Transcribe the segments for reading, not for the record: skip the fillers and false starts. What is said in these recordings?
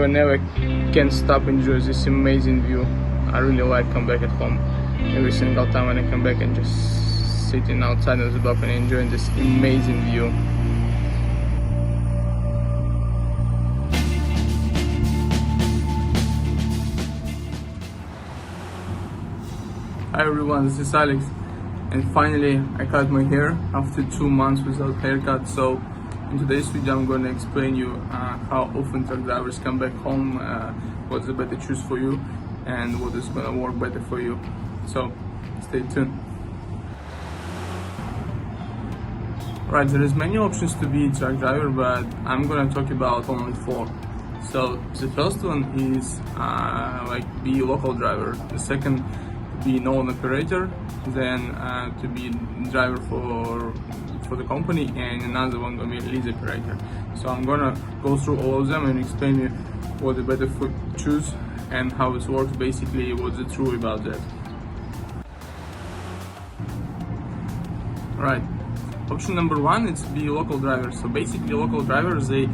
never can stop enjoy this amazing view. I really like come back at home every single time when I come back and just sitting outside of the balcony enjoying this amazing view. Hi everyone, this is Alex, and finally I cut my hair after 2 months without haircut. So in today's video I'm going to explain you how often truck drivers come back home, what's the better choice for you and what is going to work better for you. So stay tuned. Right, there is many options to be a truck driver, but I'm going to talk about only 4. So the first one is be a local driver. The second, be an own operator, then to be driver for the company, and another one gonna be a lease operator. So I'm gonna go through all of them and explain you what the better choose and how it works, basically what's the truth about that. Alright, option number 1 is to be a local driver. So basically local drivers, they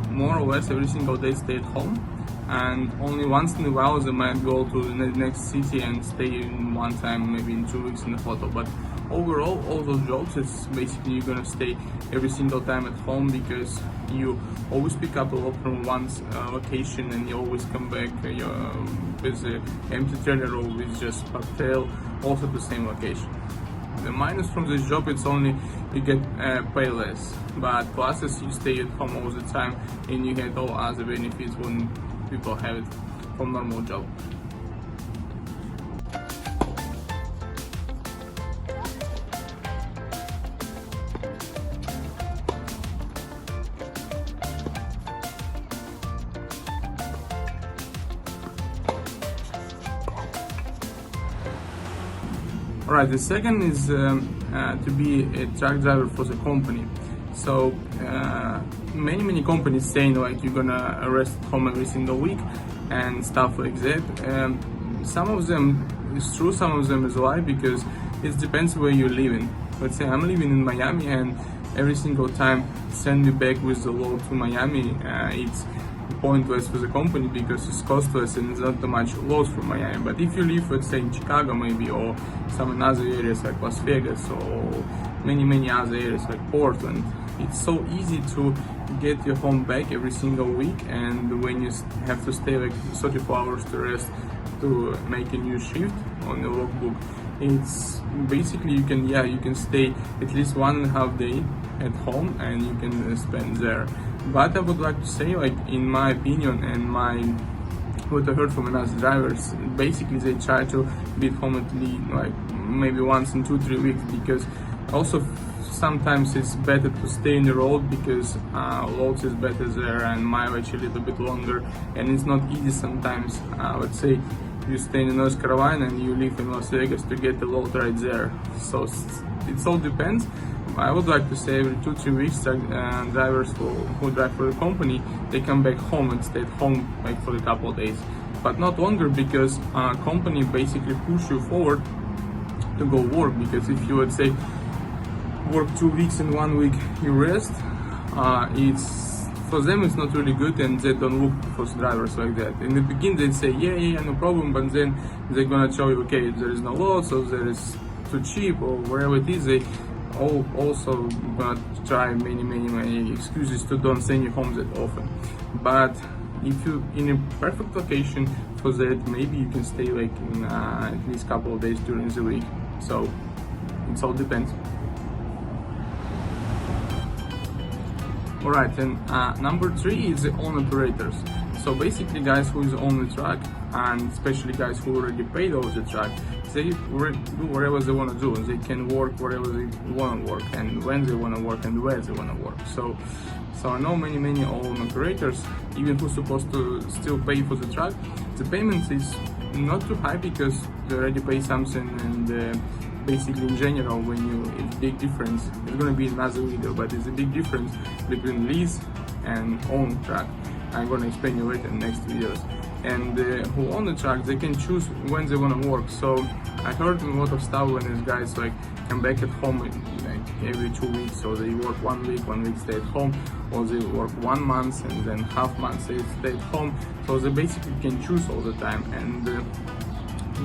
more or less every single day stay at home, and only once in a while they might go to the next city and stay in one time, maybe in 2 weeks in the hotel. But overall, all those jobs, it's basically you're gonna stay every single time at home, because you always pick up a lot from one location and you always come back with an empty trailer or with just parktail, also the same location. The minus from this job, it's only you get pay less, but pluses, you stay at home all the time and you get all other benefits when people have it from normal job. Alright, the second is to be a truck driver for the company. So many companies saying like you're gonna rest at home every single week and stuff like that. Some of them is true, some of them is a lie, because it depends where you're living. Let's say I'm living in Miami, and every single time send me back with the load to Miami, it's pointless for the company because it's costless and it's not too much loss from Miami. But if you live, let's say in Chicago maybe, or some in other areas like Las Vegas, or many other areas like Portland, it's so easy to get your home back every single week, and when you have to stay like 34 hours to rest to make a new shift on the logbook, it's basically you can stay at least 1.5 day at home and you can spend there. But I would like to say, like in my opinion and what I heard from another drivers, basically they try to be at home at least like maybe once in 2-3 weeks, because also sometimes it's better to stay in the road because loads is better there and mileage a little bit longer, and it's not easy sometimes. Let's say you stay in North Carolina and you live in Las Vegas to get the load right there. So it all depends. I would like to say every 2-3 weeks drivers who drive for the company, they come back home and stay at home like for a couple of days, but not longer, because company basically push you forward to go work. Because if you would say work 2 weeks and 1 week you rest, it's for them it's not really good, and they don't look for drivers like that. In the beginning they say yeah no problem, but then they're gonna tell you okay, there is no load, so there is too cheap or wherever it is. They also gonna try many excuses to don't send you home that often. But if you in a perfect location for that, maybe you can stay like in, at least a couple of days during the week. So it all depends. Alright, and number 3 is the own operators. So basically guys who is own the truck, and especially guys who already paid over the truck, they do whatever they want to do. They can work wherever they want to work, and when they want to work, and where they want to work. So I know many own operators, even who's supposed to still pay for the truck. The payment is not too high because they already pay something, and basically in general, it's big difference. It's gonna be another video, but it's a big difference between lease and own truck. I'm gonna explain you later in next videos. And who own the truck, they can choose when they wanna work. So I heard a lot of stuff when these guys like come back at home like every 2 weeks, so they work 1 week, 1 week stay at home, or they work 1 month and then half month they stay at home. So they basically can choose all the time, and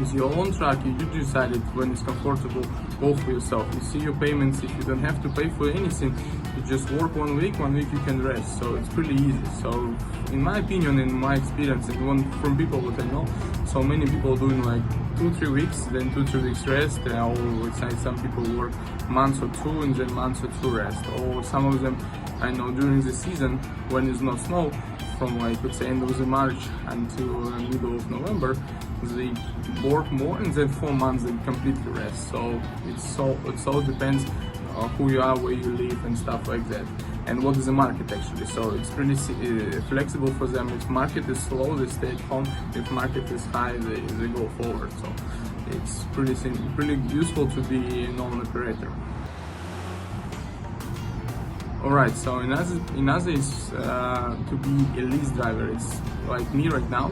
with your own truck you decide it when it's comfortable, go for yourself. You see your payments, if you don't have to pay for anything, you just work 1 week, 1 week you can rest. So it's pretty easy. So in my opinion, in my experience, and one from people that I know, so many people doing like 2-3 weeks, then 2-3 weeks rest, or let's say some people work months or 2 and then months or 2 rest, or some of them I know during the season when it's not snow, from like let's say end of the March until middle of November, they work more, and then 4 months they completely rest. So it all depends who you are, where you live, and stuff like that, and what is the market actually. So it's pretty flexible for them. If market is slow, they stay at home. If market is high, they go forward. So it's pretty useful to be an own operator. Alright, so another is to be a lease driver. It's like me right now.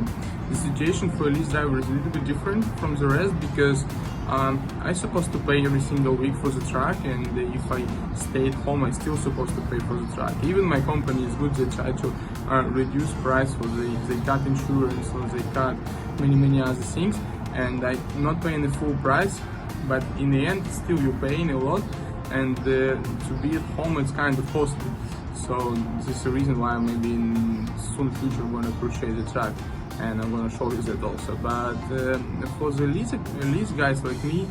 The situation for a lease driver is a little bit different from the rest, because I'm supposed to pay every single week for the truck, and if I stay at home, I'm still supposed to pay for the truck. Even my company is good, they try to reduce price, for they cut insurance, or they cut many other things, and I'm not paying the full price, but in the end still you're paying a lot, and to be at home it's kind of costly. So this is the reason why maybe in soon future I'm gonna purchase a truck, and I'm gonna show you that also. But for the lease guys like me,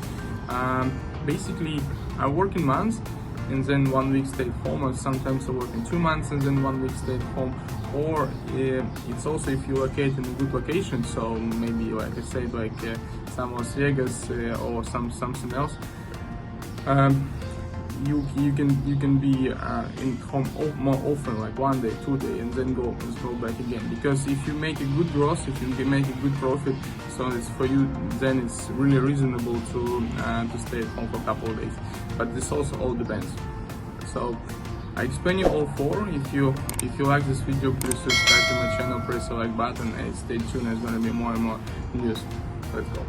basically I work in months and then 1 week stay at home, or sometimes I work in 2 months and then 1 week stay at home. Or it's also if you locate in a good location, so maybe like I said, like some Las Vegas or something else. You can be in home more often, like 1 day, 2 days, and then go back again. Because if you make a good gross, if you can make a good profit, so it's for you, then it's really reasonable to stay at home for a couple of days. But this also all depends. So I explain you all 4. If you like this video, please subscribe to my channel, press the like button, and stay tuned. There's gonna be more and more news. Let's go.